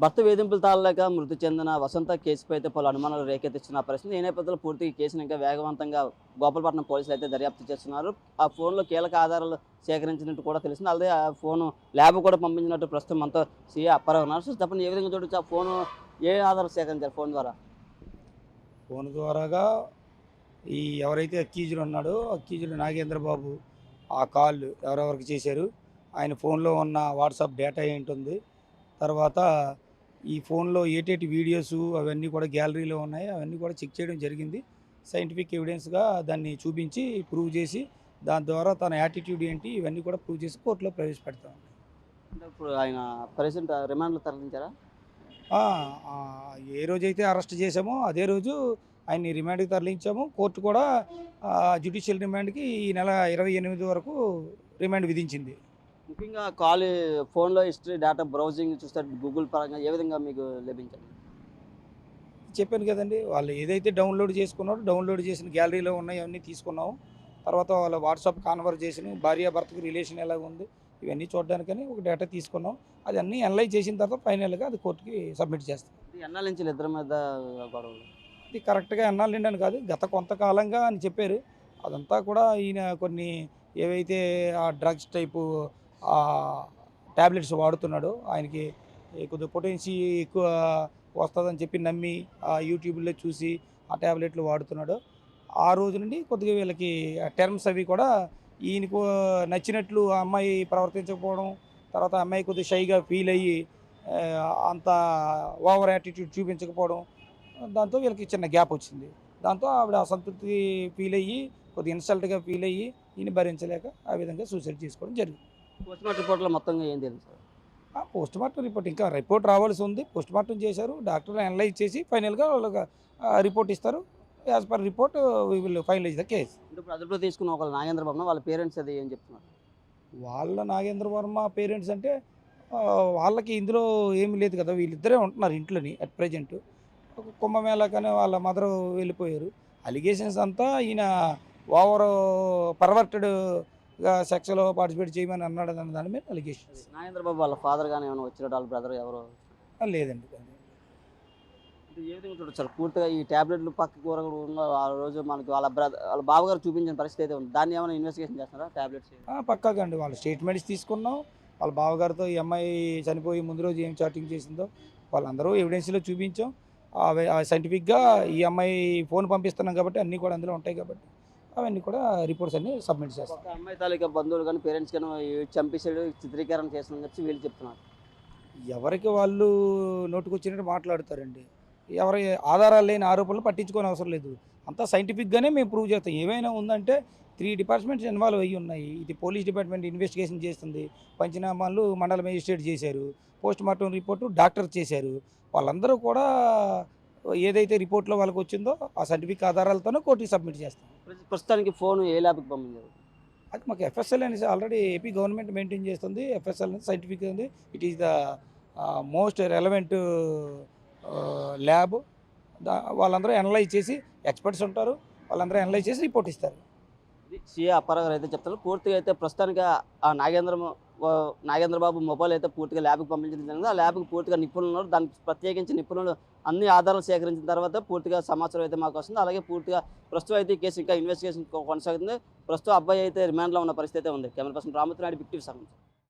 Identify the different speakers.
Speaker 1: భర్త వేధింపులు తాళలేక మృతి చెందిన వసంత కేసుపై అయితే పలు అనుమానాలు రేకెత్తిస్తున్న పరిస్థితి. ఈ నేపథ్యంలో పూర్తిగా ఈ కేసును ఇంకా వేగవంతంగా గోపాలపట్నం పోలీసులు అయితే దర్యాప్తు చేస్తున్నారు. ఆ ఫోన్లో కీలక ఆధారాలు సేకరించినట్టు కూడా తెలిసింది. అలాగే ఆ ఫోను ల్యాబ్ కూడా పంపించినట్టు ప్రస్తుతం మనతో సీఏ అప్పారావు ఉన్నారు. సో చెప్పండి, ఏ విధంగా చూడొచ్చు ఆ ఫోను, ఏ ఆధారాలు సేకరించారు ఫోన్ ద్వారా?
Speaker 2: ఫోన్ ద్వారాగా ఎవరైతే అక్యూజ్డ్ ఉన్నాడో అక్యూజ్డ్ నాగేంద్ర బాబు ఆ కాల్ ఎవరెవరికి చేశారు, ఆయన ఫోన్లో ఉన్న వాట్సాప్ డేటా ఏంటుంది, తర్వాత ఈ ఫోన్లో ఏటేటి వీడియోస్ అవన్నీ కూడా గ్యాలరీలో ఉన్నాయి, అవన్నీ కూడా చెక్ చేయడం జరిగింది. సైంటిఫిక్ ఎవిడెన్స్గా దాన్ని చూపించి ప్రూవ్ చేసి దాని ద్వారా తన యాటిట్యూడ్ ఏంటి ఇవన్నీ కూడా ప్రూవ్ చేసి కోర్టులో ప్రవేశపెడతాం.
Speaker 1: అంటే ఇప్పుడు ఆయన ప్రెసెంట్ రిమాండ్లో తరలించారా?
Speaker 2: ఆ, ఆ, ఏ రోజైతే అరెస్ట్ చేశామో అదే రోజు ఆయన్ని రిమాండ్కి తరలించాము. కోర్టు కూడా జ్యుడిషియల్ రిమాండ్కి ఈ నెల 28 వరకు రిమాండ్ విధించింది.
Speaker 1: ముఖ్యంగా కాల్, ఫోన్లో హిస్టరీ, డేటా బ్రౌజింగ్ చూస్తే గూగుల్ పరంగా ఏ విధంగా మీకు లభించింది?
Speaker 2: చెప్పాను కదండి, వాళ్ళు ఏదైతే డౌన్లోడ్ చేసుకున్నారో డౌన్లోడ్ చేసిన గ్యాలరీలో ఉన్నాయి అవన్నీ తీసుకున్నాము. తర్వాత వాళ్ళ వాట్సాప్ కాన్వర్జేషన్, భార్యాభర్తకు రిలేషన్ ఎలా ఉంది ఇవన్నీ చూడడానికని ఒక డేటా తీసుకున్నాం. అది అన్నీ అనలైజ్ చేసిన తర్వాత ఫైనల్గా అది కోర్టుకి సబ్మిట్ చేస్తాం.
Speaker 1: ఇది ఎన్నాళ్ళ నుంచి ఇద్దరి మీద గొడవలు?
Speaker 2: ఇది కరెక్ట్గా ఎన్నాళ్ళు అని కాదు, గత కొంతకాలంగా అని చెప్పారు. అదంతా కూడా ఈయన కొన్ని ఏవైతే ఆ డ్రగ్స్ టైపు ట్యాబ్లెట్స్ వాడుతున్నాడో ఆయనకి కొద్దిగా పొటెన్సీ ఎక్కువ వస్తుందని చెప్పి నమ్మి ఆ యూట్యూబ్లో చూసి ఆ ట్యాబ్లెట్లు వాడుతున్నాడు. ఆ రోజు నుండి కొద్దిగా వీళ్ళకి టర్మ్స్ అవి కూడా ఈయనకు నచ్చినట్లు ఆ అమ్మాయి ప్రవర్తించకపోవడం, తర్వాత ఆ అమ్మాయి కొద్దిగా షైగా ఫీల్ అయ్యి అంత ఓవర్ యాటిట్యూడ్ చూపించకపోవడం, దాంతో వీళ్ళకి చిన్న గ్యాప్ వచ్చింది. దాంతో ఆవిడ అసంతృప్తి ఫీల్ అయ్యి కొద్దిగా ఇన్సల్ట్గా ఫీల్ అయ్యి ఈయన భరించలేక ఆ విధంగా సూసైడ్ చేసుకోవడం జరిగింది.
Speaker 1: పోస్ట్మార్టం రిపోర్ట్లో మొత్తంగా ఏం తెలుసు సార్?
Speaker 2: పోస్ట్ మార్టం రిపోర్ట్ ఇంకా రిపోర్ట్ రావాల్సి ఉంది. పోస్ట్ మార్టం చేశారు, డాక్టర్లు అనలైజ్ చేసి ఫైనల్గా వాళ్ళకి రిపోర్ట్ ఇస్తారు. As per report we will finalise the case.
Speaker 1: అంటే ఇప్పుడు అదుపులో తీసుకున్న ఒక నాగేంద్ర బాబు వాళ్ళ పేరెంట్స్ అది ఏం చెప్తున్నారు?
Speaker 2: వాళ్ళ నాగేంద్ర వర్మ పేరెంట్స్ అంటే వాళ్ళకి ఇందులో ఏమీ లేదు కదా, వీళ్ళిద్దరే ఉంటున్నారు ఇంట్లోని అట్ ప్రజెంట్. కుంభమేళాకనే వాళ్ళ మదర్ వెళ్ళిపోయారు. అలిగేషన్స్ అంతా ఈయన ఓవర్ పర్వర్టెడ్గా సెక్స్లో పార్టిసిపేట్ చేయమని అన్నాడు అన్న దాని మీద అలిగేషన్స్.
Speaker 1: నాగేంద్ర బాబు వాళ్ళ ఫాదర్ కానీ ఏమైనా వచ్చినట్టు, వాళ్ళ బ్రదర్ ఎవరు?
Speaker 2: లేదండి.
Speaker 1: ఏ విధంగా చూడొచ్చు సార్? పూర్తిగా ఈ ట్యాబ్లెట్లు పక్క కూర కూడా ఆ రోజు మనకి వాళ్ళ వాళ్ళ బావగారు చూపించిన పరిస్థితి అయితే ఉంది. దాన్ని ఏమైనా ఇన్వెస్టిగేషన్ చేస్తున్నారా ట్యాబ్లెట్స్?
Speaker 2: పక్కాగా అండి, వాళ్ళ స్టేట్మెంట్స్ తీసుకున్నాం. వాళ్ళ బావగారితో ఈ అమ్మాయి చనిపోయి ముందు రోజు ఏం చాటింగ్ చేసిందో వాళ్ళందరూ ఎవిడెన్స్లో చూపించాం. సైంటిఫిక్గా ఈ అమ్మాయి ఫోన్ పంపిస్తున్నాం కాబట్టి అన్నీ కూడా అందులో ఉంటాయి కాబట్టి అవన్నీ కూడా రిపోర్ట్స్ అన్నీ సబ్మిట్ చేస్తాం.
Speaker 1: అమ్మాయి తాలూకా బంధువులు కానీ పేరెంట్స్ కానీ చంపేసాడు, చిత్రీకరణ చేస్తున్నాం చెప్పి వీళ్ళు చెప్తున్నారు.
Speaker 2: ఎవరికి వాళ్ళు నోటుకొచ్చినట్టు మాట్లాడతారండి. ఎవరి ఆధారాలు లేని ఆరోపణలు పట్టించుకోని అవసరం లేదు. అంతా సైంటిఫిక్గానే మేము ప్రూవ్ చేస్తాం. ఏమైనా ఉందంటే 3 డిపార్ట్మెంట్స్ ఇన్వాల్వ్ అయ్యి ఉన్నాయి. ఇది పోలీస్ డిపార్ట్మెంట్ ఇన్వెస్టిగేషన్ చేస్తుంది, పంచనామాలు మండల మేజిస్ట్రేట్ చేశారు, పోస్ట్ మార్టం రిపోర్టు డాక్టర్ చేశారు. వాళ్ళందరూ కూడా ఏదైతే రిపోర్ట్లో వాళ్ళకి వచ్చిందో ఆ సైంటిఫిక్ ఆధారాలతోనే కోర్టుకి సబ్మిట్ చేస్తాం.
Speaker 1: ప్రస్తుతానికి ఫోన్ ఏ ల్యాబ్కి పంపించారు?
Speaker 2: అది మాకు FSL అనేసి ఆల్రెడీ ఏపీ గవర్నమెంట్ మెయింటైన్ చేస్తుంది. FSL అనేది సైంటిఫిక్ ఉంది. It is the most relevant lab. వాళ్ళందరూ అనలైజ్ చేసి ఎక్స్పర్ట్స్ ఉంటారు, వాళ్ళందరూ అనలైజ్ చేసి రిపోర్ట్ ఇస్తారు.
Speaker 1: ఇది సీఏ అప్పారావు గారు అయితే చెప్తారు. పూర్తిగా అయితే ప్రస్తుతానికి ఆ నాగేంద్ర బాబు మొబైల్ అయితే పూర్తిగా ల్యాబ్కి పంపించడం జరిగింది. ఆ ల్యాబ్కి పూర్తిగా నిపుణులు ఉన్నారు. దానికి ప్రత్యేకించి నిపుణులు అన్ని ఆధారాలు సేకరించిన తర్వాత పూర్తిగా సమాచారం అయితే మాకు వస్తుంది. అలాగే పూర్తిగా ప్రస్తుతం అయితే ఈ కేసు ఇంకా ఇన్వెస్టిగేషన్ కొనసాగుతుంది. ప్రస్తుతం అబ్బాయి అయితే రిమాండ్లో ఉన్న పరిస్థితి అయితే ఉంది. Camera person Ramurthy Naidu, big TV సంబంధించి.